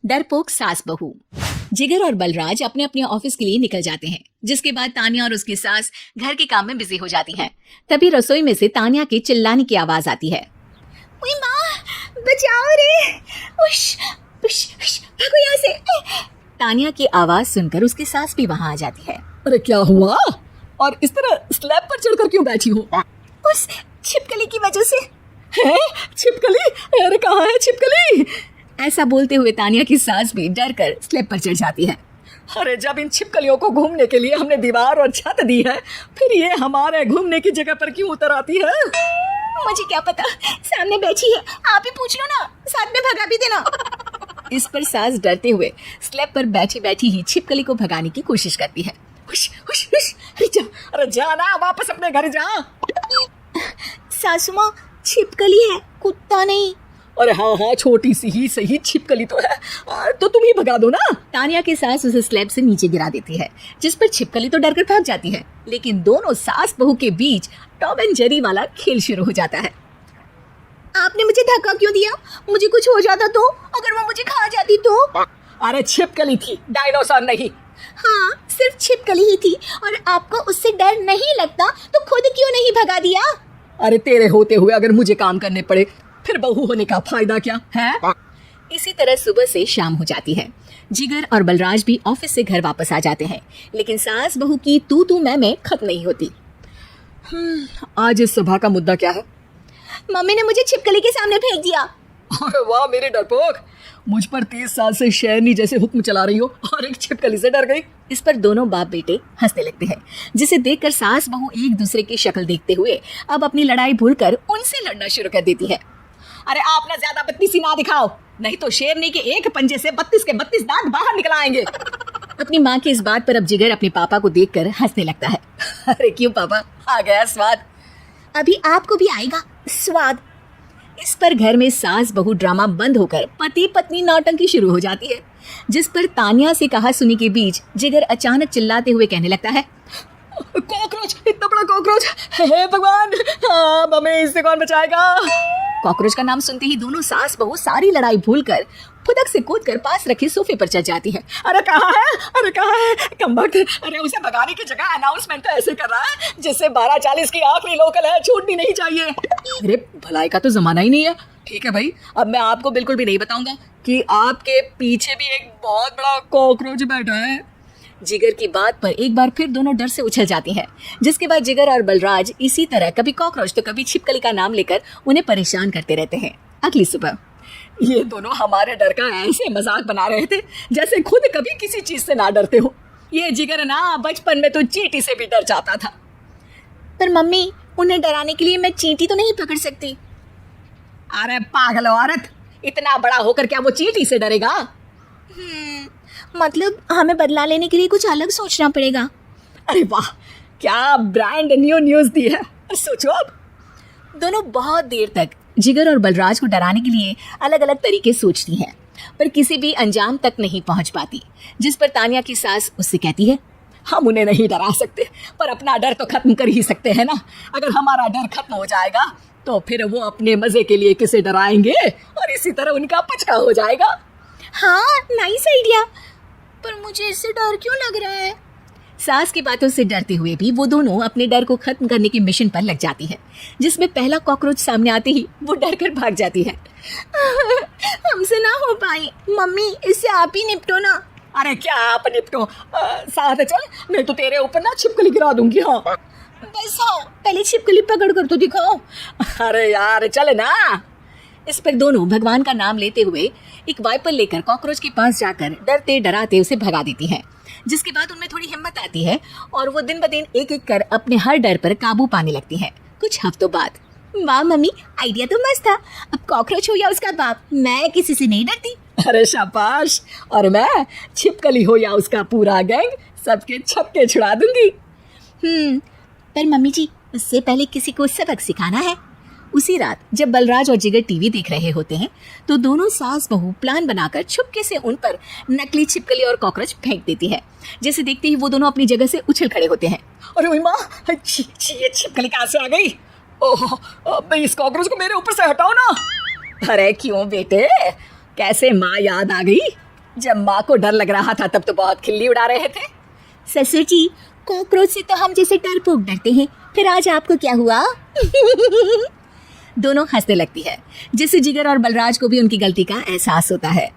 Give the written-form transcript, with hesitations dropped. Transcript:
डरपोक सास बहू। जिगर और बलराज अपने अपने ऑफिस के लिए निकल जाते हैं, जिसके बाद तानिया और उसकी सास घर के काम में बिजी हो जाती हैं। तभी रसोई में से तानिया के चिल्लाने की आवाज आती है। ओए माँ, बचाओ रे, उश, उश, उश, भागो यहाँ से। तानिया की आवाज सुनकर उसकी सास भी वहाँ आ जाती है। अरे क्या हुआ? और इस तरह स्लैब पर चढ़कर क्यों बैठी हो? उस छिपकली की वजह से। है? छिपकली? अरे कहाँ है छिपकली? ऐसा बोलते हुए तानिया की सास भी डर कर स्लैब पर चढ़ जाती है। अरे जब इन छिपकलियों को घूमने के लिए हमने दीवार और छत दी है, फिर ये हमारे घूमने की जगह पर क्यों उतर आती है? मुझे क्या पता, सामने बैठी है, आप ही पूछ लो ना, साथ में भगा भी देना। इस पर सास डरते हुए स्लैब पर बैठी बैठी ही छिपकली को भगाने की कोशिश करती है। हुश, हुश, हुश, अरे जा ना, वापस अपने घर जा। सासू माँ, छिपकली है, कुत्ता नहीं। अरे हाँ हाँ, छोटी सी ही सही छिपकली तो है, तो तुम ही भगा दो ना। तानिया की सास उसे स्लैब से नीचे गिरा देती है, जिस पर छिपकली तो डरकर भाग जाती है। लेकिन दोनों सास बहू के बीच टॉम एंड जेरी वाला खेल शुरू हो जाता है। आपने मुझे धक्का क्यों दिया? मुझे कुछ हो जाता तो? अगर वो मुझे खा जाती तो? अरे छिपकली थी, डायनासोर नहीं। हाँ, सिर्फ छिपकली ही थी, और आपको उससे डर नहीं लगता तो खुद क्यों नहीं भगा दिया? अरे तेरे होते हुए अगर मुझे काम करने पड़े, फिर बहू होने का फायदा क्या है? इसी तरह सुबह से शाम हो जाती है। जिगर और बलराज भी ऑफिस से घर वापस आ जाते हैं, लेकिन सास बहू की तू मैं खत्म नहीं होती। आज इस सभा का मुद्दा क्या है? मम्मी ने मुझे छिपकली के सामने फेंक दिया। अरे वाह मेरे डरपोक, मुझ पर 30 साल से शेरनी जैसे हुक्म चला रही हो और एक छिपकली से डर गई। इस पर दोनों बाप बेटे हंसने लगते हैं, जिसे देखकर सास बहू एक दूसरे की शक्ल देखते हुए अब अपनी लड़ाई भूलकर उनसे लड़ना शुरू कर देती है। अरे आप ना ज्यादा बत्तीसी ना दिखाओ, नहीं तो शेरनी के एक पंजे से 32 के 32 दांत बाहर निकल आएंगे। अपनी माँ की इस बात पर अब जिगर अपने पापा को देखकर हंसने लगता है। अरे क्यों पापा, आ गया स्वाद? अभी आपको भी आएगा स्वाद। इस पर घर में सास बहू ड्रामा बंद होकर पति पत्नी नौटंकी शुरू हो जाती है, जिस पर तानिया से कहा सुनी के बीच जिगर अचानक चिल्लाते हुए कहने लगता है, कॉकरोच, इतना बड़ा कॉकरोच, हे भगवान, हाँ, हमें इससे कौन बचाएगा? कॉकरोच का नाम सुनते ही दोनों सास बहू सारी लड़ाई भूलकर फुदक से कूदकर पास रखे सोफे पर चढ़ जाती है। अरे कहाँ है? अरे कहाँ है कमबख्त? अरे उसे भगाने की जगह अनाउंसमेंट तो ऐसे कर रहा है जैसे 12:40 की आखिरी लोकल है, छूटनी नहीं चाहिए। अरे भलाई का तो जमाना ही नहीं है। ठीक है भाई, अब मैं आपको बिल्कुल भी नहीं बताऊंगा कि आपके पीछे भी एक बहुत बड़ा कॉकरोच बैठा है। जिगर की बात पर एक बार फिर दोनों डर से उछल जाती हैं, जिसके बाद जिगर और बलराज इसी तरह कभी कॉकरोच तो कभी छिपकली का नाम लेकर उन्हें परेशान करते रहते हैं। अगली सुबह ये दोनों हमारे डर का ऐसे मजाक बना रहे थे जैसे खुद कभी किसी चीज से ना डरते हो। ये जिगर ना बचपन में तो चींटी से भी डर जाता था। पर मम्मी, उन्हें डराने के लिए मैं चींटी तो नहीं पकड़ सकती। अरे पागल औरत, इतना बड़ा होकर क्या वो चींटी से डरेगा? मतलब हमें बदला लेने के लिए कुछ अलग सोचना पड़ेगा। अरे वाह, क्या ब्रांड न्यू न्यूज दी है। सोचो अब। दोनों बहुत देर तक जिगर और बलराज को डराने के लिए अलग अलग तरीके सोचती हैं, पर किसी भी अंजाम तक नहीं पहुंच पाती। जिस पर तानिया की सास उससे कहती है, हम उन्हें नहीं डरा सकते, पर अपना डर तो खत्म कर ही सकते हैं ना। अगर हमारा डर खत्म हो जाएगा तो फिर वो अपने मजे के लिए किसे डराएंगे और इसी तरह उनका पचका हो जाएगा। हाँ, नाइस आइडिया, पर मुझे इससे डर क्यों लग रहा है? सास की बातों से डरते हुए भी वो दोनों अपने डर को खत्म करने के मिशन पर लग जाती है, जिसमें पहला कॉकरोच सामने आते ही वो डर कर भाग जाती है। हमसे ना हो पाई मम्मी, इससे आप ही निपटो ना। अरे क्या आप निपटो, साथ चल, नहीं तो तेरे ऊपर ना छिपकली गिरा दूंगी। हाँ बस, हाँ, पहले छिपकली पकड़ कर तो दिखाओ। अरे यार चल ना। इस पर दोनों भगवान का नाम लेते हुए एक वाइपर लेकर कॉकरोच के पास जाकर डरते डराते उसे भगा देती हैं, जिसके बाद उनमें थोड़ी हिम्मत आती है और वो दिन ब दिन एक एक कर अपने हर डर पर काबू पाने लगती हैं। कुछ हफ्तों बाद, वाह मम्मी, आइडिया तो मस्त था। अब कॉकरोच हो या उसका बाप, मैं किसी से नहीं डरती। अरे शाबाश, और मैं छिपकली हो या उसका पूरा गैंग, सबके छक्के छुड़ा दूंगी। पर मम्मी जी, उससे पहले किसी को सबक सिखाना है। उसी रात जब बलराज और जिगर टीवी देख रहे होते हैं तो दोनों सास बहू प्लान बनाकर छुपके से उन पर नकली छिपकली और कॉकरोच फेंक देती है, जिसे देखते ही वो दोनों अपनी जगह से उछल खड़े होते हैं। अरे माँ, ये छिपकली कहाँ से आ गई? ओह, इस कॉकरोच को मेरे ऊपर से हटाओ ना। अरे क्यों बेटे, कैसे माँ याद आ गई? जब माँ को डर लग रहा था तब तो बहुत खिल्ली उड़ा रहे थे। ससुर जी, कॉकरोच से तो हम जैसे डरपोक डरते हैं, फिर आज आपको क्या हुआ? दोनों हंसने लगती है, जिससे जिगर और बलराज को भी उनकी गलती का एहसास होता है।